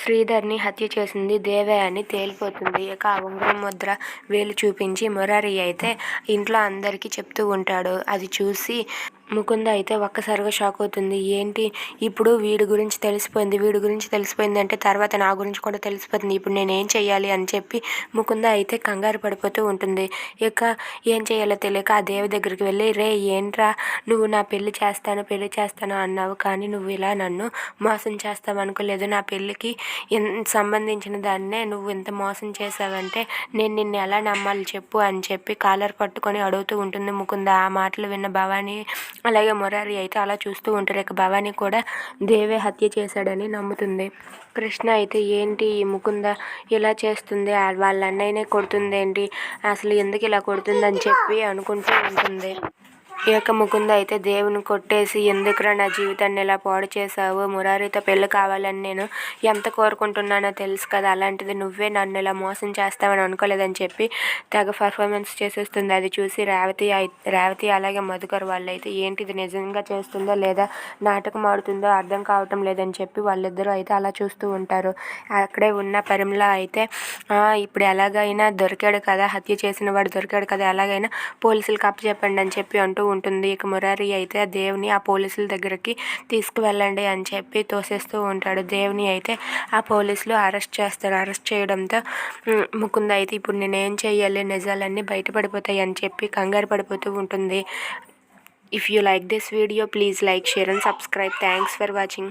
శ్రీధర్ని హత్య చేసింది దేవే అని తేలిపోతుంది. ఇక ఆ ఉంగరం ముద్ర వేలు చూపించి మురారి అయితే ఇంట్లో అందరికీ చెప్తూ ఉంటాడు. అది చూసి ముకుంద అయితే ఒక్కసారిగా షాక్ అవుతుంది. ఏంటి ఇప్పుడు వీడి గురించి తెలిసిపోయింది అంటే తర్వాత నా గురించి కూడా తెలిసిపోతుంది. ఇప్పుడు నేనేం చెయ్యాలి అని చెప్పి ముకుంద అయితే కంగారు పడిపోతూ ఉంటుంది. ఇక ఏం చేయాలో తెలియక ఆ దేవి దగ్గరికి వెళ్ళి, రే ఏంట్రా నువ్వు నా పెళ్లి చేస్తాను అన్నావు, కానీ నువ్వు ఇలా నన్ను మోసం చేస్తావు అనుకోలేదు. నా పెళ్ళికి సంబంధించిన దాన్నే నువ్వు ఇంత మోసం చేసావంటే నేను నిన్ను ఎలా నమ్మాలి చెప్పు అని చెప్పి కాలర్ పట్టుకొని అడుగుతూ ఉంటుంది ముకుంద. ఆ మాటలు విన్న భవానీ అలాగే మురారి అయితే అలా చూస్తూ ఉంటారు. ఇక భవానీ కూడా దేవే హత్య చేశాడని నమ్ముతుంది. కృష్ణ అయితే ఏంటి ఈ ముకుంద ఇలా చేస్తుంది, వాళ్ళ అన్నయ్యనే కొడుతుందేంటి, అసలు ఎందుకు ఇలా కొడుతుందని చెప్పి అనుకుంటూ ఉంటుంది. ఇక ముకుంద అయితే దేవుని కొట్టేసి, ఎందుకురా నా జీవితాన్ని ఇలా పాడు చేసావు, మురారితో పెళ్ళి కావాలని నేను ఎంత కోరుకుంటున్నానో తెలుసు కదా, అలాంటిది నువ్వే నన్ను ఇలా మోసం చేస్తావని అనుకోలేదని చెప్పి తెగ పర్ఫార్మెన్స్ చేసేస్తుంది. అది చూసి రేవతి అలాగే మధుకర్ వాళ్ళైతే ఏంటిది నిజంగా చేస్తుందో లేదా నాటకం ఆడుతుందో అర్థం కావటం లేదని చెప్పి వాళ్ళిద్దరూ అయితే అలా చూస్తూ ఉంటారు. అక్కడే ఉన్న పరిమళ అయితే ఇప్పుడు ఎలాగైనా దొరికాడు కదా, హత్య చేసిన వాడు దొరికాడు కదా, ఎలాగైనా పోలీసులకు అప్పచెప్పండి అని చెప్పి అంటూ ఉంటుంది. ఇక మురారి అయితే ఆ దేవుని ఆ పోలీసుల దగ్గరికి తీసుకువెళ్ళండి అని చెప్పి తోసేస్తూ ఉంటాడు. దేవుని అయితే ఆ పోలీసులు అరెస్ట్ చేస్తారు. అరెస్ట్ చేయడంతో ముకుంద అయితే ఇప్పుడు నేనేం చెయ్యాలి, నిజాలన్నీ బయటపడిపోతాయి అని చెప్పి కంగారు పడిపోతూ ఉంటుంది. If you like this video please like, share and subscribe. Thanks for watching.